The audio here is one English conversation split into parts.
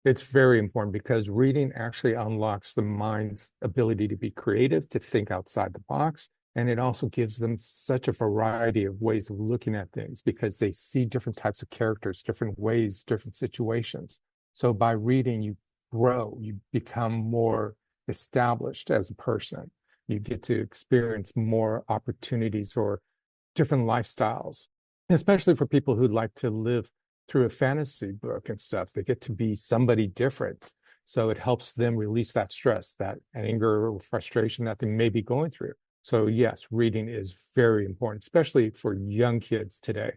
It's very important because reading actually unlocks the mind's ability to be creative, to think outside the box. And it also gives them such a variety of ways of looking at things because they see different types of characters, different ways, different situations. So by reading, you grow, you become more established as a person. You get to experience more opportunities or different lifestyles, especially for people who like to live through a fantasy book and stuff. They get to be somebody different. So it helps them release that stress, that anger or frustration that they may be going through. So yes, reading is very important, especially for young kids today.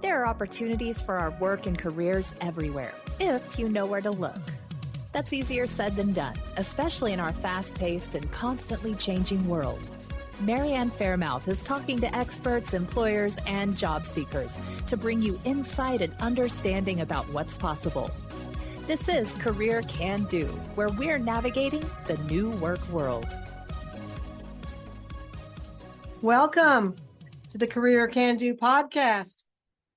There are opportunities for our work and careers everywhere, if you know where to look. That's easier said than done, especially in our fast-paced and constantly changing world. Marianne Fairmouth is talking to experts, employers, and job seekers to bring you insight and understanding about what's possible. This is Career Can Do, where we're navigating the new work world. Welcome to the Career Can Do podcast,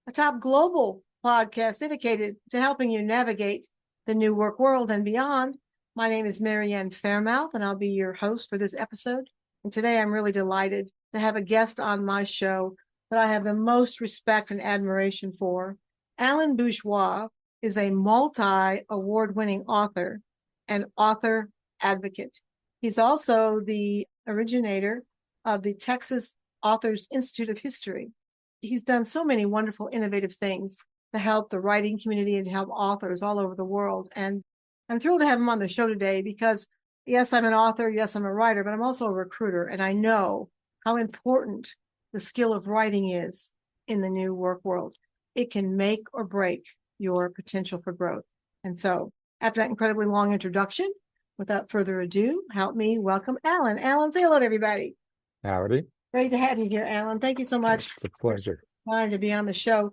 a top global podcast dedicated to helping you navigate the new work world and beyond. My name is Marianne Fairmouth, and I'll be your host for this episode. And today I'm really delighted to have a guest on my show that I have the most respect and admiration for. Alan Bourgeois is a multi-award-winning author and author advocate. He's also the originator of the Texas Authors Institute of History. He's done so many wonderful, innovative things to help the writing community and to help authors all over the world. And I'm thrilled to have him on the show today because yes, I'm an author. Yes, I'm a writer, but I'm also a recruiter. And I know how important the skill of writing is in the new work world. It can make or break your potential for growth. And so after that incredibly long introduction, without further ado, help me welcome Alan. Alan, say hello to everybody. Howdy. Great to have you here, Alan. Thank you so much. It's a pleasure. To be on the show.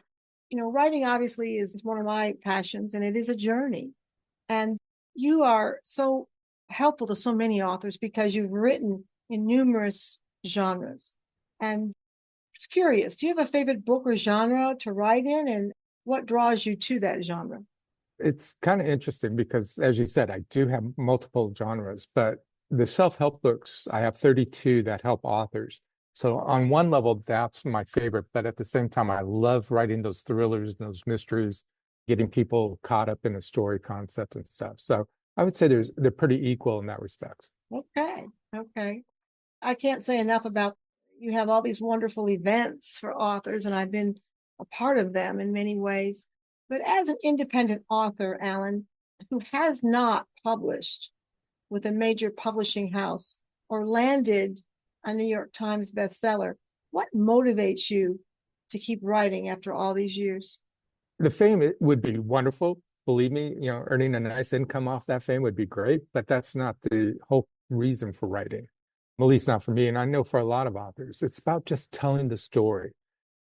You know, writing obviously is one of my passions, and it is a journey. And you are so helpful to so many authors because you've written in numerous genres. And it's curious, do you have a favorite book or genre to write in, and what draws you to that genre? It's kind of interesting because, as you said, I do have multiple genres, but the self-help books, I have 32 that help authors. So on one level, that's my favorite, but at the same time, I love writing those thrillers, those mysteries, getting people caught up in a story concept and stuff. So I would say they're pretty equal in that respect. Okay. I can't say enough about, you have all these wonderful events for authors, and I've been a part of them in many ways. But as an independent author, Alan, who has not published with a major publishing house or landed a New York Times bestseller, what motivates you to keep writing after all these years? The fame, it would be wonderful. Believe me, earning a nice income off that fame would be great, but that's not the whole reason for writing, at least not for me. And I know for a lot of authors, it's about just telling the story.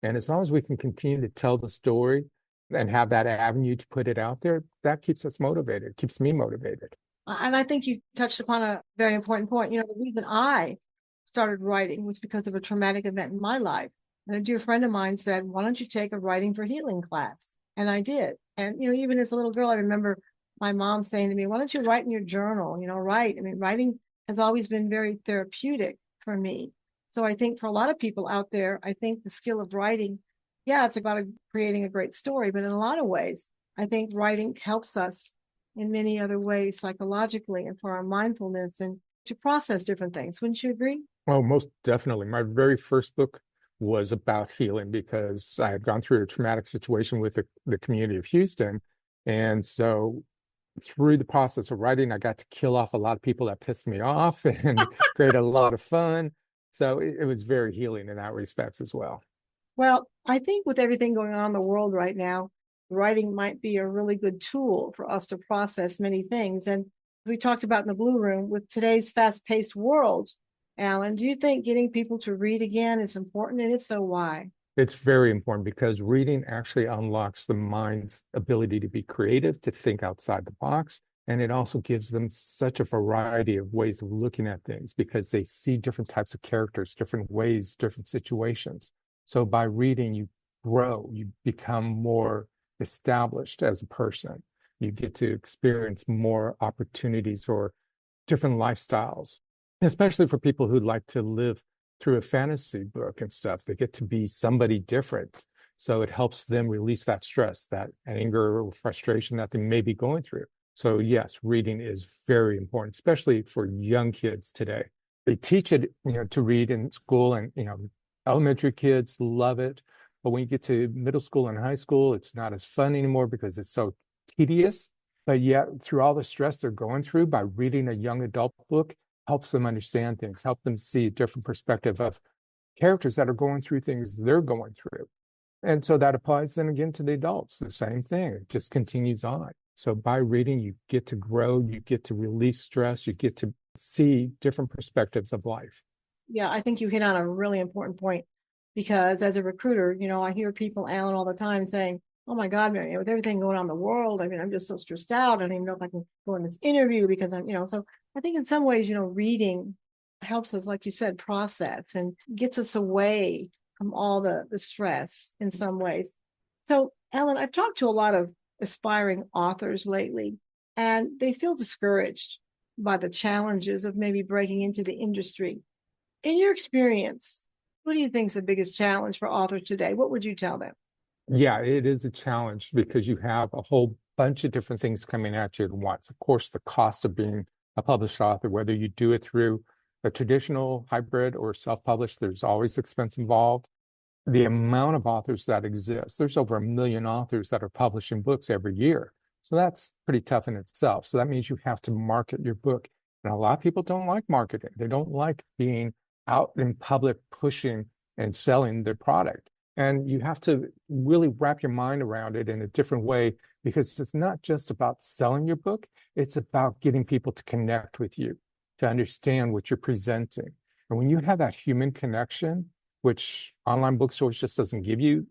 And as long as we can continue to tell the story and have that avenue to put it out there, that keeps us motivated, keeps me motivated. And I think you touched upon a very important point. The reason I started writing was because of a traumatic event in my life. And a dear friend of mine said, why don't you take a writing for healing class? And I did. And, even as a little girl, I remember my mom saying to me, why don't you write in your journal? Write. I mean, writing has always been very therapeutic for me. So I think for a lot of people out there, I think the skill of writing, it's about creating a great story. But in a lot of ways, I think writing helps us in many other ways, psychologically and for our mindfulness and to process different things. Wouldn't you agree? Oh, most definitely. My very first book was about healing because I had gone through a traumatic situation with the community of Houston. And so through the process of writing, I got to kill off a lot of people that pissed me off and create a lot of fun. So it was very healing in that respects as well. Well, I think with everything going on in the world right now, writing might be a really good tool for us to process many things. And we talked about in the Blue Room with today's fast-paced world, Alan, do you think getting people to read again is important? And if so, why? It's very important because reading actually unlocks the mind's ability to be creative, to think outside the box. And it also gives them such a variety of ways of looking at things because they see different types of characters, different ways, different situations. So by reading, you grow, you become more established as a person. You get to experience more opportunities or different lifestyles, especially for people who like to live through a fantasy book and stuff. They get to be somebody different. So it helps them release that stress, that anger or frustration that they may be going through. So yes, reading is very important, especially for young kids today. They teach it, to read in school, and, elementary kids love it. But when you get to middle school and high school, it's not as fun anymore because it's so tedious. But yet, through all the stress they're going through, by reading a young adult book, helps them understand things, help them see a different perspective of characters that are going through things they're going through. And so that applies then again to the adults, the same thing. It just continues on. So by reading, you get to grow, you get to release stress, you get to see different perspectives of life. Yeah, I think you hit on a really important point, because as a recruiter, I hear people, Alan, all the time saying, oh my God, Mary, with everything going on in the world, I mean, I'm just so stressed out. I don't even know if I can go in this interview because so I think in some ways, reading helps us, like you said, process and gets us away from all the stress in some ways. So, Ellen, I've talked to a lot of aspiring authors lately, and they feel discouraged by the challenges of maybe breaking into the industry. In your experience, what do you think is the biggest challenge for authors today? What would you tell them? Yeah, it is a challenge because you have a whole bunch of different things coming at you at once. Of course, the cost of being a published author, whether you do it through a traditional hybrid or self-published, there's always expense involved. The amount of authors that exist, there's over 1 million authors that are publishing books every year. So that's pretty tough in itself. So that means you have to market your book. And a lot of people don't like marketing. They don't like being out in public pushing and selling their product. And you have to really wrap your mind around it in a different way, because it's not just about selling your book. It's about getting people to connect with you, to understand what you're presenting. And when you have that human connection, which online bookstores just doesn't give you,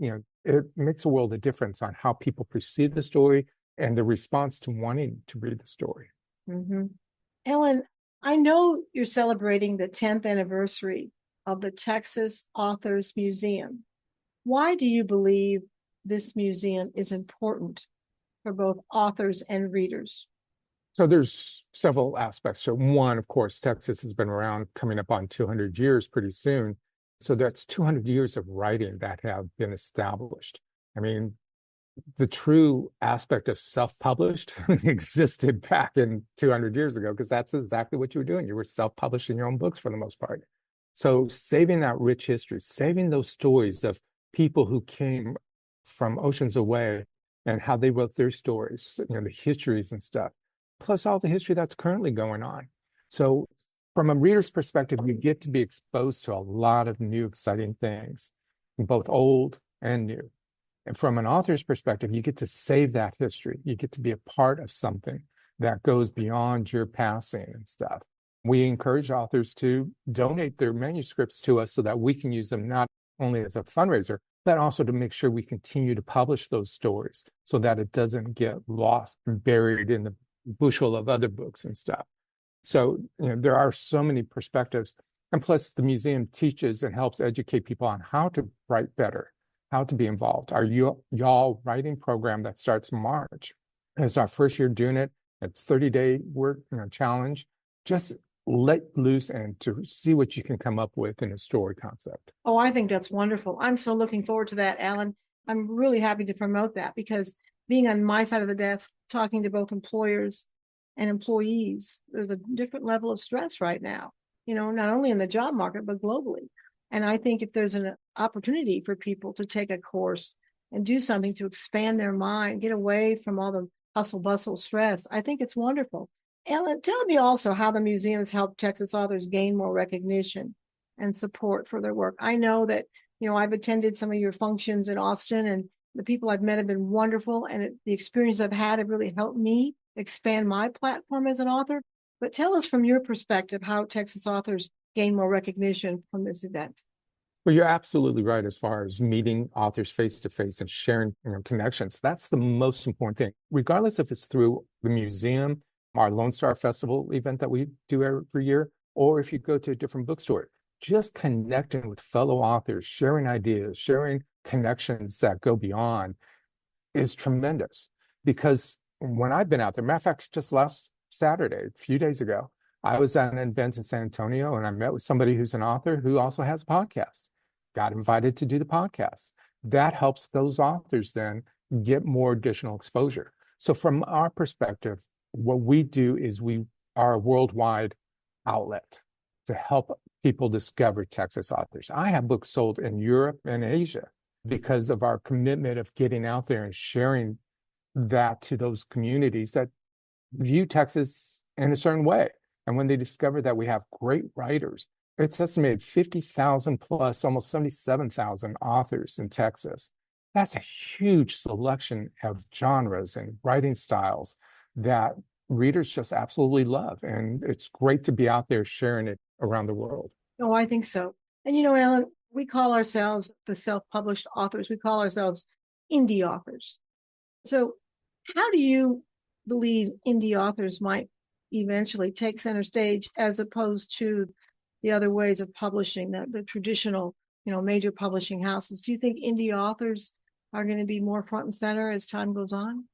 it makes a world of difference on how people perceive the story and the response to wanting to read the story. Mm-hmm. Ellen, I know you're celebrating the 10th anniversary of the Texas Authors Museum. Why do you believe this museum is important for both authors and readers? So there's several aspects. So one, of course, Texas has been around, coming up on 200 years pretty soon. So that's 200 years of writing that have been established. I mean, the true aspect of self-published existed back in 200 years ago, because that's exactly what you were doing. You were self-publishing your own books for the most part. So saving that rich history, saving those stories of people who came from oceans away and how they wrote their stories, the histories and stuff, plus all the history that's currently going on. So from a reader's perspective, you get to be exposed to a lot of new, exciting things, both old and new. And from an author's perspective, you get to save that history. You get to be a part of something that goes beyond your passing and stuff. We encourage authors to donate their manuscripts to us so that we can use them not only as a fundraiser, but also to make sure we continue to publish those stories so that it doesn't get lost and buried in the bushel of other books and stuff. So, there are so many perspectives. And plus, the museum teaches and helps educate people on how to write better, how to be involved. Our y'all writing program that starts March. It's our first year doing it. It's 30-day work challenge. Just let loose and to see what you can come up with in a story concept. Oh, I think that's wonderful. I'm so looking forward to that, Alan. I'm really happy to promote that, because being on my side of the desk, talking to both employers and employees, there's a different level of stress right now, not only in the job market, but globally. And I think if there's an opportunity for people to take a course and do something to expand their mind, get away from all the hustle, bustle, stress, I think it's wonderful. Ellen, tell me also how the museum has helped Texas authors gain more recognition and support for their work. I know that, I've attended some of your functions in Austin, and the people I've met have been wonderful. And the experience I've had have really helped me expand my platform as an author. But tell us from your perspective how Texas authors gain more recognition from this event. Well, you're absolutely right as far as meeting authors face to face and sharing connections. That's the most important thing, regardless if it's through the museum, our Lone Star Festival event that we do every year, or if you go to a different bookstore. Just connecting with fellow authors, sharing ideas, sharing connections that go beyond. is tremendous because when I've been out there, matter of fact, just last Saturday, a few days ago, I was at an event in San Antonio and I met with somebody who's an author who also has a podcast, got invited to do the podcast. That helps those authors then get more additional exposure. So from our perspective, what we do is we are a worldwide outlet to help people discover Texas authors. I have books sold in Europe and Asia because of our commitment of getting out there and sharing that to those communities that view Texas in a certain way. And when they discover that we have great writers, it's estimated 50,000 plus, almost 77,000 authors in Texas. That's a huge selection of genres and writing styles that readers just absolutely love. And it's great to be out there sharing it around the world. Oh, I think so. And Ellen, we call ourselves the self-published authors. We call ourselves indie authors. So how do you believe indie authors might eventually take center stage as opposed to the other ways of publishing, the traditional, major publishing houses? Do you think indie authors are going to be more front and center as time goes on?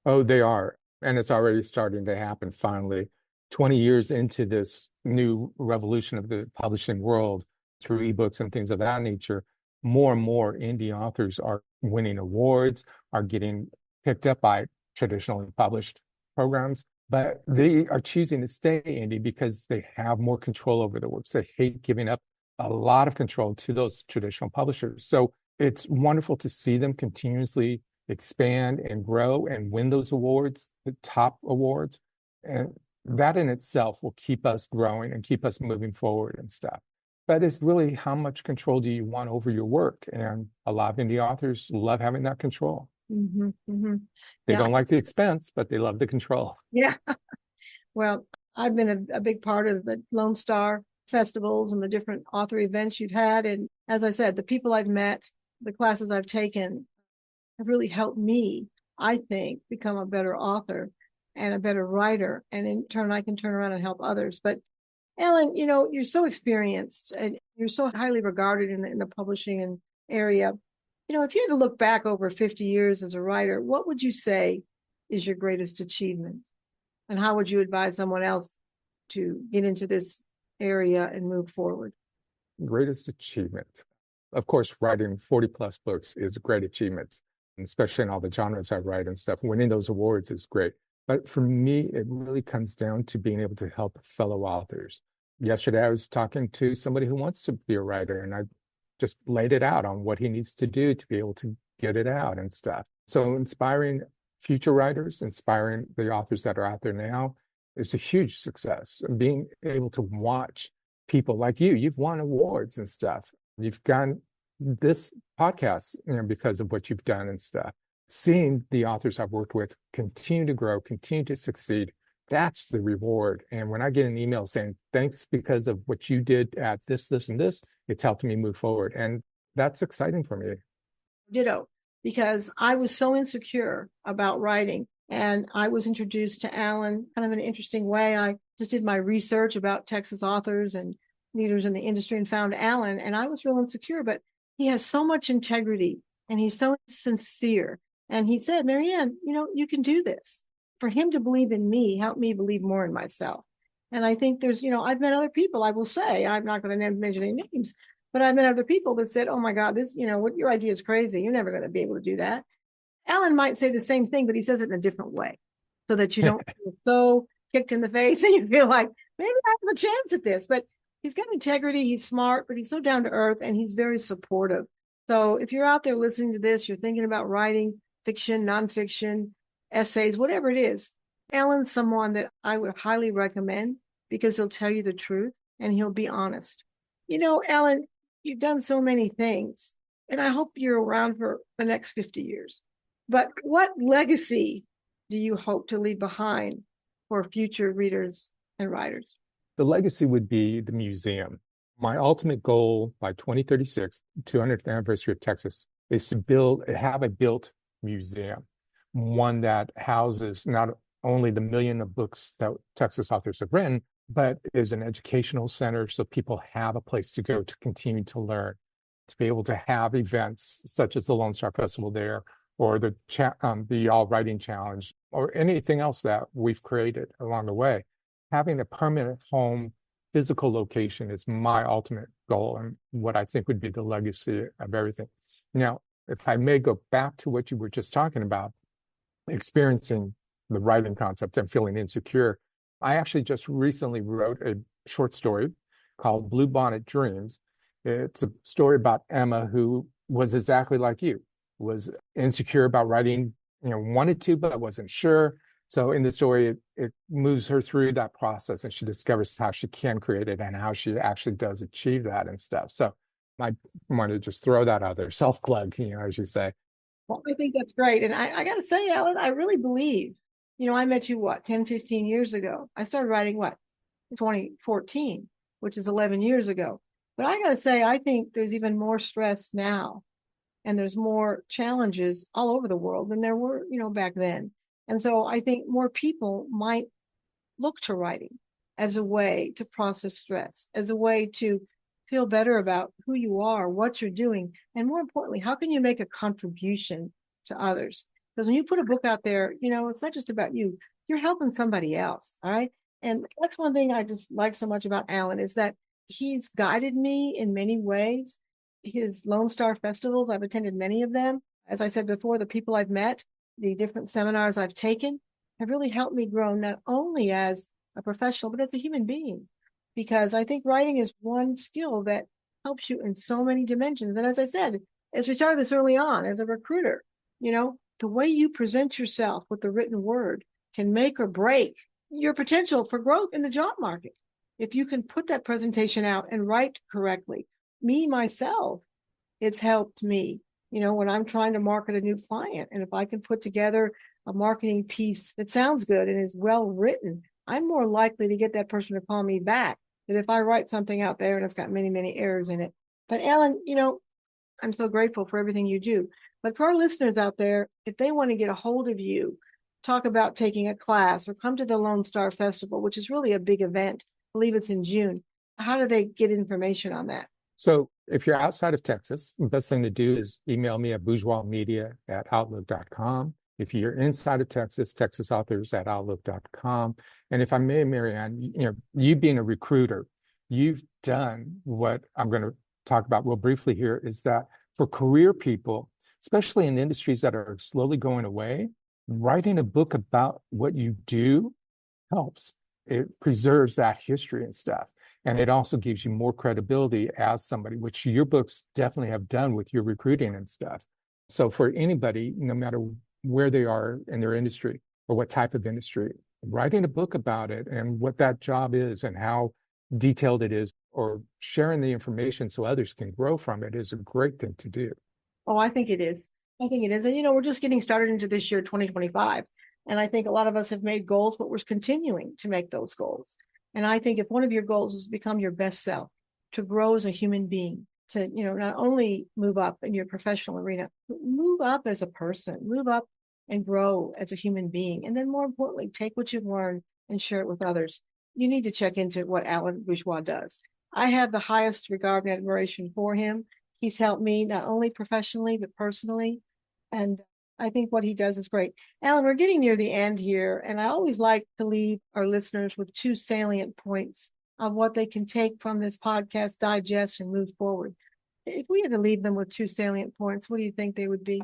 Oh, they are. And it's already starting to happen finally. 20 years into this new revolution of the publishing world through ebooks and things of that nature, more and more indie authors are winning awards, are getting picked up by traditionally published programs, but they are choosing to stay indie because they have more control over the works. They hate giving up a lot of control to those traditional publishers. So it's wonderful to see them continuously expand and grow and win those awards, the top awards. And that in itself will keep us growing and keep us moving forward and stuff. But it's really how much control do you want over your work? And a lot of indie authors love having that control. Mm-hmm, mm-hmm. They don't like the expense, but they love the control. Yeah. Well, I've been a big part of the Lone Star festivals and the different author events you've had. And as I said, the people I've met, the classes I've taken have really helped me, I think, become a better author and a better writer. And in turn, I can turn around and help others. But Ellen, you're so experienced and you're so highly regarded in the publishing area. If you had to look back over 50 years as a writer, what would you say is your greatest achievement? And how would you advise someone else to get into this area and move forward? Greatest achievement. Of course, writing 40 plus books is a great achievement, especially in all the genres I write and stuff. Winning those awards is great. But for me, it really comes down to being able to help fellow authors. Yesterday, I was talking to somebody who wants to be a writer, and I just laid it out on what he needs to do to be able to get it out and stuff. So inspiring future writers, inspiring the authors that are out there now is a huge success. And being able to watch people like you've won awards and stuff. You've gotten this podcast, because of what you've done and stuff. Seeing the authors I've worked with continue to grow, continue to succeed, that's the reward. And when I get an email saying, thanks because of what you did at this, and this, it's helped me move forward. And that's exciting for me. Ditto, because I was so insecure about writing. And I was introduced to Alan kind of in an interesting way. I just did my research about Texas authors and leaders in the industry and found Alan. And I was real insecure, but he has so much integrity and he's so sincere. And he said, Marianne, you can do this. For him to believe in me helped me believe more in myself. And I think there's, I've met other people, I will say, I'm not going to mention any names, but I've met other people that said, oh my God, this, what your idea is crazy. You're never going to be able to do that. Alan might say the same thing, but he says it in a different way so that you don't feel so kicked in the face and you feel like maybe I have a chance at this. But he's got integrity, he's smart, but he's so down to earth and he's very supportive. So if you're out there listening to this, you're thinking about writing fiction, nonfiction, essays, whatever it is, Alan's someone that I would highly recommend because he'll tell you the truth and he'll be honest. Alan, you've done so many things, and I hope you're around for the next 50 years. But what legacy do you hope to leave behind for future readers and writers? The legacy would be the museum. My ultimate goal by 2036, 200th anniversary of Texas, is to have a built museum, one that houses not only the million of books that Texas authors have written, but is an educational center so people have a place to go to continue to learn, to be able to have events such as the Lone Star Festival there, or the All Writing Challenge, or anything else that we've created along the way. Having a permanent home, physical location is my ultimate goal and what I think would be the legacy of everything. Now, if I may go back to what you were just talking about, experiencing the writing concept and feeling insecure, I actually just recently wrote a short story called Blue Bonnet Dreams. It's a story about Emma, who was exactly like you, was insecure about writing, wanted to, but wasn't sure. So in the story, it moves her through that process, and she discovers how she can create it and how she actually does achieve that and stuff. So I want to just throw that out there, self-plug, as you say. Well, I think that's great. And I got to say, Alan, I really believe, I met you, 10, 15 years ago. I started writing, 2014, which is 11 years ago. But I got to say, I think there's even more stress now, and there's more challenges all over the world than there were, back then. And so I think more people might look to writing as a way to process stress, as a way to feel better about who you are, what you're doing, and more importantly, how can you make a contribution to others? Because when you put a book out there, it's not just about you, you're helping somebody else. All right. And that's one thing I just like so much about Alan, is that he's guided me in many ways. His Lone Star festivals, I've attended many of them. As I said before, the people I've met, the different seminars I've taken have really helped me grow, not only as a professional, but as a human being. Because I think writing is one skill that helps you in so many dimensions. And as I said, as we started this early on, as a recruiter, the way you present yourself with the written word can make or break your potential for growth in the job market. If you can put that presentation out and write correctly. Me, myself, it's helped me, when I'm trying to market a new client. And if I can put together a marketing piece that sounds good and is well written, I'm more likely to get that person to call me back than if I write something out there and it's got many, many errors in it. But Alan, I'm so grateful for everything you do. But for our listeners out there, if they want to get a hold of you, talk about taking a class or come to the Lone Star Festival, which is really a big event, I believe it's in June, how do they get information on that? So if you're outside of Texas, the best thing to do is email me at bourgeoismedia@outlook.com. If you're inside of Texas, texasauthors@outlook.com. And if I may, Marianne, you being a recruiter, you've done what I'm going to talk about real briefly here, is that for career people, especially in industries that are slowly going away, writing a book about what you do helps. It preserves that history and stuff. And it also gives you more credibility as somebody, which your books definitely have done with your recruiting and stuff. So for anybody, no matter where they are in their industry or what type of industry, writing a book about it and what that job is and how detailed it is, or sharing the information so others can grow from it, is a great thing to do. Oh, I think it is. I think it is. And, we're just getting started into this year, 2025. And I think a lot of us have made goals, but we're continuing to make those goals. And I think if one of your goals is to become your best self, to grow as a human being, to, not only move up in your professional arena, but move up as a person, move up and grow as a human being. And then more importantly, take what you've learned and share it with others. You need to check into what Alan Bourgeois does. I have the highest regard and admiration for him. He's helped me not only professionally, but personally. And I think what he does is great. Alan, we're getting near the end here, and I always like to leave our listeners with 2 salient points of what they can take from this podcast, digest, and move forward. If we had to leave them with 2 salient points, what do you think they would be?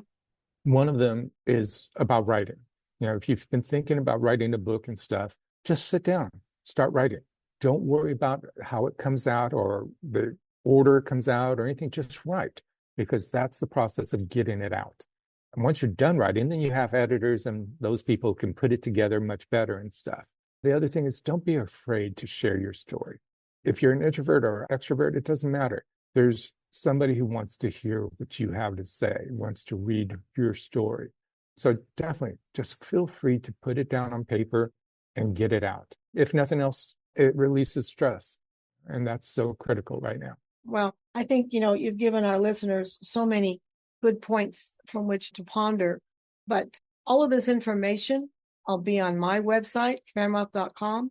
One of them is about writing. If you've been thinking about writing a book and stuff, just sit down, start writing. Don't worry about how it comes out or the order it comes out or anything. Just write, because that's the process of getting it out. And once you're done writing, then you have editors, and those people can put it together much better and stuff. The other thing is, don't be afraid to share your story. If you're an introvert or extrovert, it doesn't matter. There's somebody who wants to hear what you have to say, wants to read your story. So definitely just feel free to put it down on paper and get it out. If nothing else, it releases stress. And that's so critical right now. Well, I think, you've given our listeners so many good points from which to ponder. But all of this information, I'll be on my website, fairmouth.com.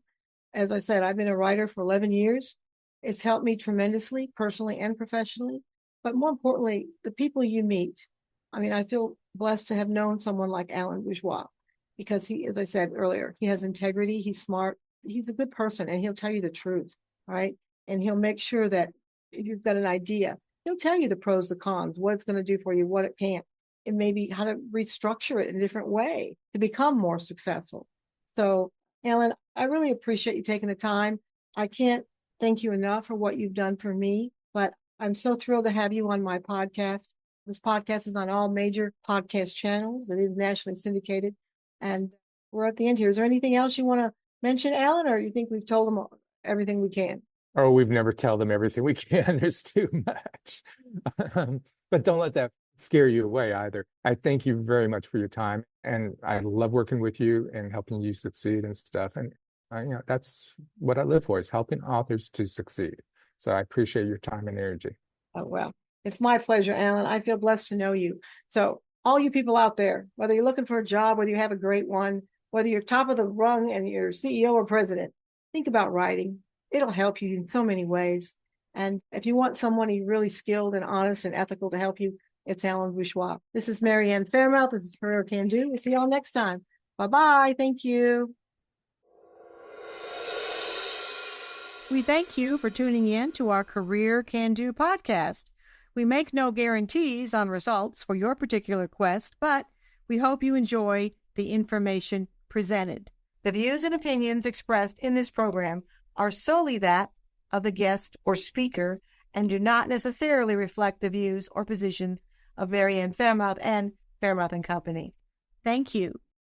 As I said, I've been a writer for 11 years. It's helped me tremendously, personally and professionally. But more importantly, the people you meet I mean, I feel blessed to have known someone like Alan Bourgeois because he, as I said earlier, he has integrity, he's smart, he's a good person, and he'll tell you the truth, right? And he'll make sure that if you've got an idea, he'll tell you the pros, the cons, what it's going to do for you, what it can't, and maybe how to restructure it in a different way to become more successful. So, Alan, I really appreciate you taking the time. I can't thank you enough for what you've done for me, but I'm so thrilled to have you on my podcast. This podcast is on all major podcast channels. It is nationally syndicated. And we're at the end here. Is there anything else you want to mention, Alan, or you think we've told them everything we can? Oh, we've never tell them everything we can. There's too much. But don't let that scare you away either. I thank you very much for your time. And I love working with you and helping you succeed and stuff. And that's what I live for, is helping authors to succeed. So I appreciate your time and energy. Oh, well, it's my pleasure, Alan. I feel blessed to know you. So all you people out there, whether you're looking for a job, whether you have a great one, whether you're top of the rung and you're CEO or president, think about writing. It'll help you in so many ways. And if you want someone really skilled and honest and ethical to help you, it's Alan Bourgeois. This is Marianne Fairmouth. This is Career Can Do. We'll see y'all next time. Bye-bye. Thank you. We thank you for tuning in to our Career Can Do podcast. We make no guarantees on results for your particular quest, but we hope you enjoy the information presented. The views and opinions expressed in this program are solely that of the guest or speaker and do not necessarily reflect the views or positions of Marianne Fairmouth and Fairmouth and Company. Thank you.